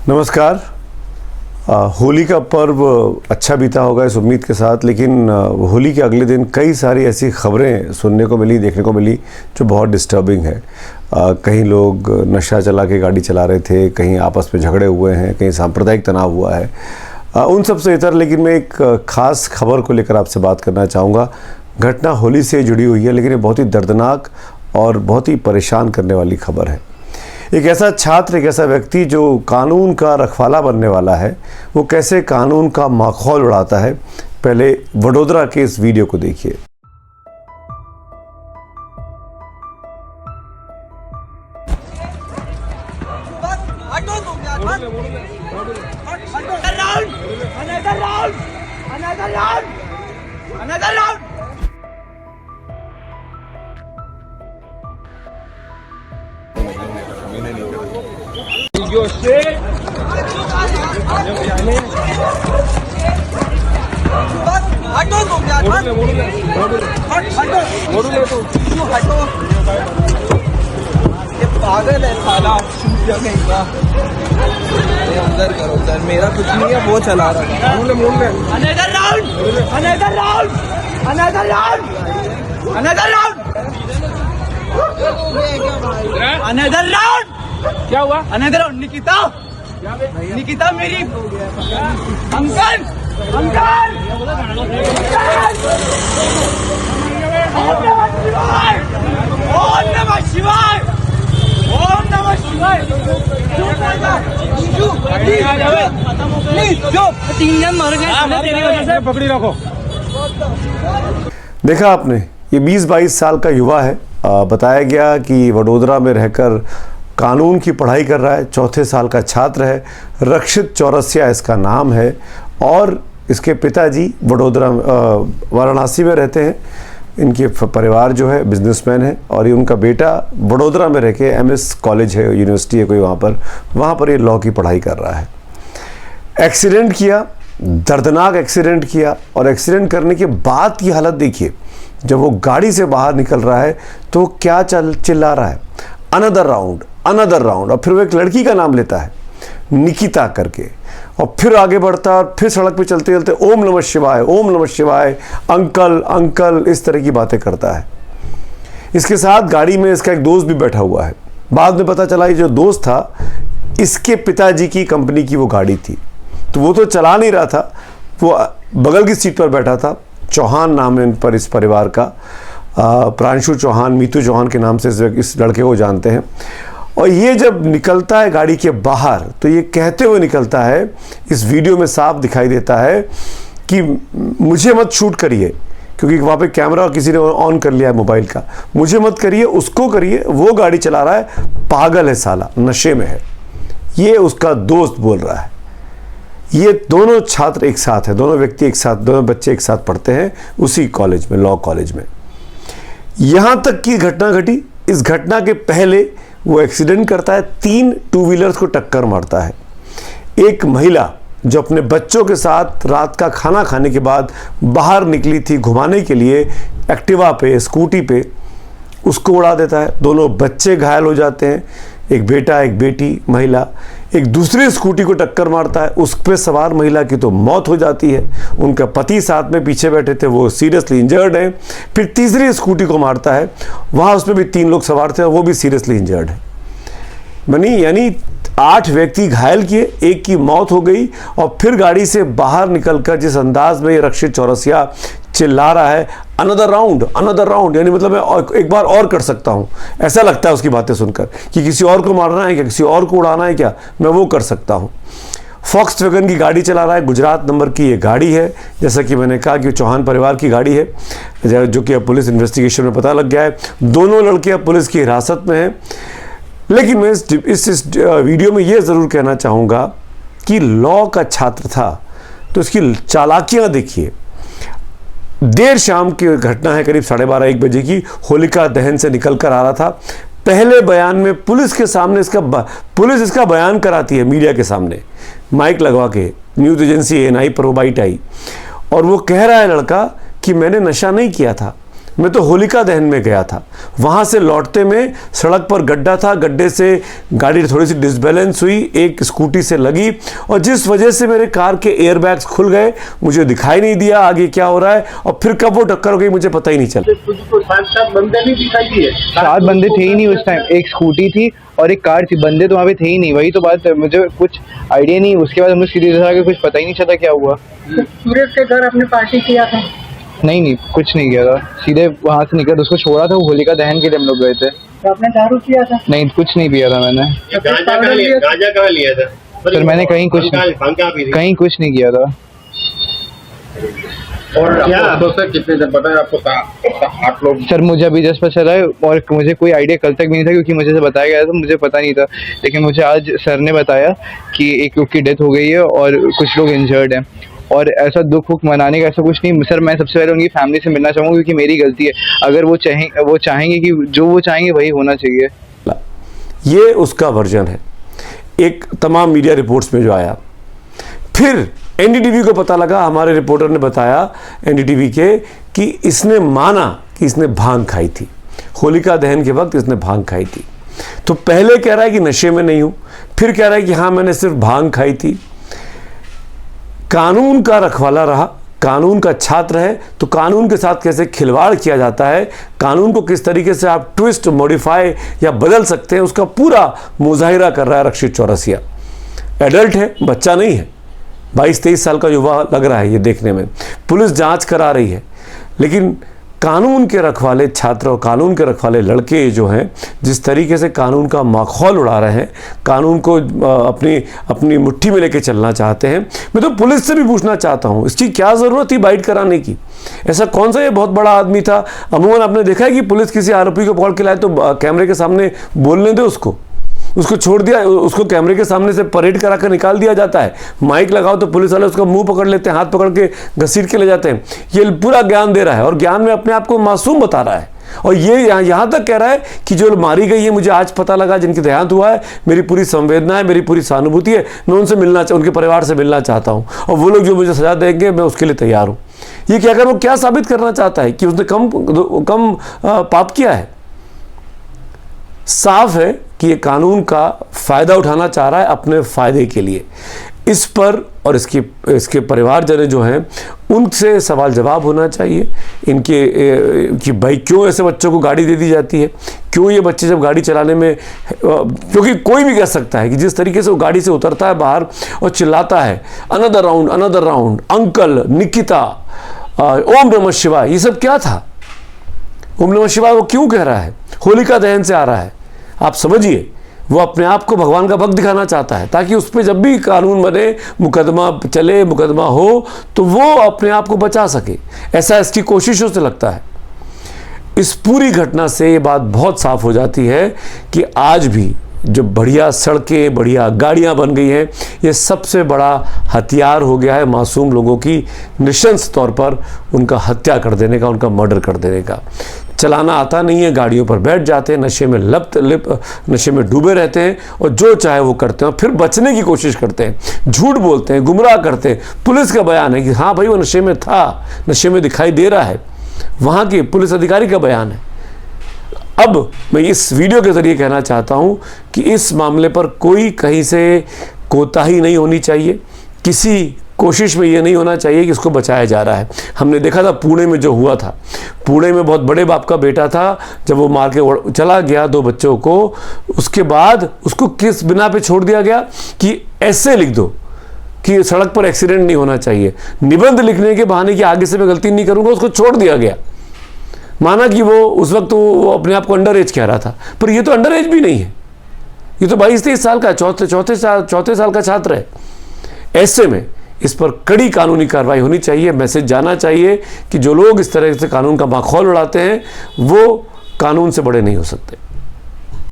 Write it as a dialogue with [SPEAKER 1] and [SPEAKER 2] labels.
[SPEAKER 1] नमस्कार। होली का पर्व अच्छा बीता होगा इस उम्मीद के साथ, लेकिन होली के अगले दिन कई सारी ऐसी खबरें सुनने को मिली, देखने को मिली जो बहुत डिस्टर्बिंग है। कहीं लोग नशा चला के गाड़ी चला रहे थे, कहीं आपस में झगड़े हुए हैं, कहीं सांप्रदायिक तनाव हुआ है। उन सब से इतर लेकिन मैं एक ख़ास खबर को लेकर आपसे बात करना चाहूँगा। घटना होली से जुड़ी हुई है, लेकिन ये बहुत ही दर्दनाक और बहुत ही परेशान करने वाली खबर है। एक ऐसा छात्र, एक ऐसा व्यक्ति जो कानून का रखवाला बनने वाला है, वो कैसे कानून का माखौल उड़ाता है। पहले वडोदरा के इस वीडियो को देखिए।
[SPEAKER 2] Your shit. हटो तुम यार, हटो ये पागल है साला। नहीं का अंदर करो, उधर मेरा कुछ नहीं है, वो चला रहा है। Another round, another round, another round, another round, another round. क्या हुआ? Another round. निकिता, निकिता मेरी अंकल, अंकल, ओम नमः शिवाय, ओम नमः शिवाय, ओम नमः शिवाय। जो 3 जन मर गए तेरी वजह से, पकड़ी रखो।
[SPEAKER 1] देखा आपने, ये 20-22 साल का युवा है। बताया गया कि वडोदरा में रहकर कानून की पढ़ाई कर रहा है। 4थे साल का छात्र है। रक्षित चौरसिया इसका नाम है और इसके पिताजी वडोदरा वाराणसी में रहते हैं। इनके परिवार जो है बिजनेसमैन है और ये उनका बेटा वडोदरा में रह के MS कॉलेज है, यूनिवर्सिटी है कोई वहाँ पर ये लॉ की पढ़ाई कर रहा है। एक्सीडेंट किया, दर्दनाक एक्सीडेंट किया, और एक्सीडेंट करने के बाद की हालत देखिए। जब वो गाड़ी से बाहर निकल रहा है तो क्या चिल्ला रहा है, अनदर राउंड, अनदर राउंड। और फिर वो एक लड़की का नाम लेता है निकिता करके, और फिर आगे बढ़ता है और फिर सड़क पे चलते चलते ओम नमः शिवाय, ओम नमः शिवाय, अंकल अंकल, इस तरह की बातें करता है। इसके साथ गाड़ी में इसका एक दोस्त भी बैठा हुआ है। बाद में पता चला ये जो दोस्त था इसके पिताजी की कंपनी की वो गाड़ी थी, तो वो तो चला नहीं रहा था, वो बगल की सीट पर बैठा था। चौहान नाम है इन पर इस परिवार का, प्रांशु चौहान, मीतू चौहान के नाम से इस लड़के को जानते हैं। और ये जब निकलता है गाड़ी के बाहर तो ये कहते हुए निकलता है, इस वीडियो में साफ दिखाई देता है कि मुझे मत शूट करिए, क्योंकि वहाँ पे कैमरा किसी ने ऑन कर लिया है मोबाइल का। मुझे मत करिए, उसको करिए, वो गाड़ी चला रहा है, पागल है साला, नशे में है। ये उसका दोस्त बोल रहा है। ये दोनों छात्र एक साथ हैं, दोनों व्यक्ति एक साथ, दोनों बच्चे एक साथ पढ़ते हैं उसी कॉलेज में, लॉ कॉलेज में। यहाँ तक की घटना घटी। इस घटना के पहले वो एक्सीडेंट करता है, 3 टू व्हीलर्स को टक्कर मारता है। एक महिला जो अपने बच्चों के साथ रात का खाना खाने के बाद बाहर निकली थी घुमाने के लिए एक्टिवा पे, स्कूटी पे, उसको उड़ा देता है। दोनों बच्चे घायल हो जाते हैं, एक बेटा एक बेटी। महिला एक दूसरी स्कूटी को टक्कर मारता है, उस पर सवार महिला की तो मौत हो जाती है। उनका पति साथ में पीछे बैठे थे, वो सीरियसली इंजर्ड है। फिर तीसरी स्कूटी को मारता है, वहाँ उसमें भी 3 लोग सवार थे, वो भी सीरियसली इंजर्ड है। यानी 8 व्यक्ति घायल किए, एक की मौत हो गई। और फिर गाड़ी से बाहर निकलकर जिस अंदाज में ये रक्षित चौरसिया चिल्ला रहा है, अनदर राउंड, अनदर राउंड, यानी मतलब मैं एक बार और कर सकता हूँ। ऐसा लगता है उसकी बातें सुनकर कि किसी और को मारना है क्या, किसी और को उड़ाना है क्या, मैं वो कर सकता हूँ। फॉक्सवैगन की गाड़ी चला रहा है, गुजरात नंबर की ये गाड़ी है। जैसा कि मैंने कहा कि चौहान परिवार की गाड़ी है, जो कि अब पुलिस इन्वेस्टिगेशन में पता लग गया है। दोनों लड़के अब पुलिस की हिरासत में हैं। लेकिन मैं इस वीडियो में ये ज़रूर कहना चाहूँगा कि लॉ का छात्र था तो इसकी चालाकियाँ देखिए। देर शाम की घटना है, करीब 12:30-1 बजे की। होलिका दहन से निकल कर आ रहा था। पहले बयान में पुलिस के सामने पुलिस इसका बयान कराती है, मीडिया के सामने माइक लगवा के, न्यूज़ एजेंसी ANI पर वो बाइट आई, और वो कह रहा है लड़का कि मैंने नशा नहीं किया था, मैं तो होलिका दहन में गया था, वहाँ से लौटते में सड़क पर गड्ढा था, गड्ढे से गाड़ी थोड़ी सी डिसबैलेंस हुई, एक स्कूटी से लगी और जिस वजह से मेरे कार के एयरबैग्स खुल गए, मुझे दिखाई नहीं दिया आगे क्या हो रहा है और फिर कब वो टक्कर हो गई मुझे पता ही नहीं चला।
[SPEAKER 3] तो 7 बंदे नहीं दिखाई दिए?
[SPEAKER 4] 7 बंदे थे ही नहीं उस टाइम, एक स्कूटी थी और एक कार थी, बंदे तो वहाँ पे थे ही नहीं। वही तो बात है, मुझे कुछ आइडिया नहीं। उसके बाद हमने सीधे आगे कुछ पता ही नहीं चला क्या हुआ।
[SPEAKER 3] सूरज के घर अपने पार्टी किया था?
[SPEAKER 4] नहीं कुछ नहीं किया था, सीधे वहाँ से निकल उसको छोड़ा था, वो होलिका दहन के लिए हम लोग गए थे।
[SPEAKER 3] तो आपने दारू किया था?
[SPEAKER 4] नहीं कुछ नहीं पिया था मैंने।
[SPEAKER 3] गांजा कहाँ लिया था?
[SPEAKER 4] सर मैंने कहीं कुछ नहीं किया था।
[SPEAKER 3] और क्या सर कितने जब बताया आपको 8 लोग?
[SPEAKER 4] सर मुझे अभी जस्ट पता चला है और मुझे कोई आइडिया कल तक भी नहीं था, क्योंकि मुझे बताया गया था, मुझे पता नहीं था। लेकिन मुझे आज सर ने बताया कि एक लोग की डेथ हो गई है और कुछ लोग इंजर्ड हैं। और ऐसा दुख मनाने का ऐसा कुछ नहीं सर। मैं सबसे पहले उनकी फैमिली से मिलना चाहूँगा, क्योंकि मेरी गलती है। अगर वो चाहेंगे कि जो वो चाहेंगे वही होना चाहिए।
[SPEAKER 1] ये उसका वर्जन है एक तमाम मीडिया रिपोर्ट्स में जो आया। फिर एनडीटीवी को पता लगा, हमारे रिपोर्टर ने बताया एनडीटीवी के, कि इसने माना कि इसने भांग खाई थी, होलिका दहन के वक्त इसने भांग खाई थी। तो पहले कह रहा है कि नशे में नहीं हूं, फिर कह रहा है कि हाँ मैंने सिर्फ भांग खाई थी। कानून का रखवाला रहा, कानून का छात्र है, तो कानून के साथ कैसे खिलवाड़ किया जाता है, कानून को किस तरीके से आप ट्विस्ट, मॉडिफाई या बदल सकते हैं, उसका पूरा मुजाहिरा कर रहा है रक्षित चौरसिया। एडल्ट है, बच्चा नहीं है, 22-23 साल का युवा लग रहा है ये देखने में। पुलिस जांच करा रही है, लेकिन कानून के रखवाले छात्र और कानून के रखवाले लड़के जो हैं, जिस तरीके से कानून का माखौल उड़ा रहे हैं, कानून को अपनी मुट्ठी में लेके चलना चाहते हैं। मैं तो पुलिस से भी पूछना चाहता हूं, इसकी क्या ज़रूरत थी बाइट कराने की? ऐसा कौन सा ये बहुत बड़ा आदमी था? अमूमन आपने देखा है कि पुलिस किसी आरोपी को पकड़ के लाए तो कैमरे के सामने बोलने दे, उसको छोड़ दिया, उसको कैमरे के सामने से परेड करा कर निकाल दिया जाता है। माइक लगाओ तो पुलिस वाले उसका मुंह पकड़ लेते हैं, हाथ पकड़ के घसीट के ले जाते हैं। ये पूरा ज्ञान दे रहा है और ज्ञान में अपने आप को मासूम बता रहा है। और ये यहाँ तक कह रहा है कि जो मारी गई है, मुझे आज पता लगा, जिनकी देहांत हुआ है, मेरी पूरी संवेदना है, मेरी पूरी सहानुभूति है, मैं उनसे मिलना, उनके परिवार से मिलना चाहता हूँ, और वो लोग जो मुझे सजा देंगे मैं उसके लिए तैयार हूँ। ये क्या कर, वो क्या साबित करना चाहता है कि उसने कम पाप किया है? साफ है कि ये कानून का फायदा उठाना चाह रहा है अपने फायदे के लिए। इस पर और इसके परिवारजन जो हैं, उनसे सवाल जवाब होना चाहिए कि भाई क्यों ऐसे बच्चों को गाड़ी दे दी जाती है, क्यों ये बच्चे जब गाड़ी चलाने में, क्योंकि कोई भी कह सकता है कि जिस तरीके से वो गाड़ी से उतरता है बाहर और चिल्लाता है अनदर राउंड, अंकल, निकिता, ओम नमः शिवाय, ये सब क्या था? ओम नमः शिवाय वो क्यों कह रहा है? होलिका दहन से आ रहा है। आप समझिए, वो अपने आप को भगवान का भक्त दिखाना चाहता है, ताकि उस पर जब भी कानून बने, मुकदमा चले, मुकदमा हो, तो वो अपने आप को बचा सके। ऐसा इसकी कोशिशों से लगता है। इस पूरी घटना से ये बात बहुत साफ हो जाती है कि आज भी जो बढ़िया सड़कें, बढ़िया गाड़ियां बन गई हैं, ये सबसे बड़ा हथियार हो गया है मासूम लोगों की निशंस तौर पर उनका हत्या कर देने का, उनका मर्डर कर देने का। चलाना आता नहीं है, गाड़ियों पर बैठ जाते हैं, नशे में नशे में डूबे रहते हैं और जो चाहे वो करते हैं, और फिर बचने की कोशिश करते हैं, झूठ बोलते हैं, गुमराह करते हैं। पुलिस का बयान है कि हाँ भाई वो नशे में था, नशे में दिखाई दे रहा है, वहाँ के पुलिस अधिकारी का बयान है। अब मैं इस वीडियो के ज़रिए कहना चाहता हूँ कि इस मामले पर कोई कहीं से कोताही नहीं होनी चाहिए, किसी कोशिश में ये नहीं होना चाहिए कि इसको बचाया जा रहा है। हमने देखा था पुणे में जो हुआ था, पुणे में बहुत बड़े बाप का बेटा था, जब वो मार के चला गया 2 बच्चों को, उसके बाद उसको किस बिना पे छोड़ दिया गया कि ऐसे लिख दो कि सड़क पर एक्सीडेंट नहीं होना चाहिए। निबंध लिखने के बहाने कि आगे से मैं गलती नहीं करूँगा, उसको छोड़ दिया गया। माना कि वो उस वक्त वो अपने आप को अंडर एज कह रहा था, पर ये तो अंडर एज भी नहीं है, ये तो 22-23 साल का चौथे साल का छात्र है। ऐसे में इस पर कड़ी कानूनी कार्रवाई होनी चाहिए। मैसेज जाना चाहिए कि जो लोग इस तरह से कानून का माखौल उड़ाते हैं वो कानून से बड़े नहीं हो सकते।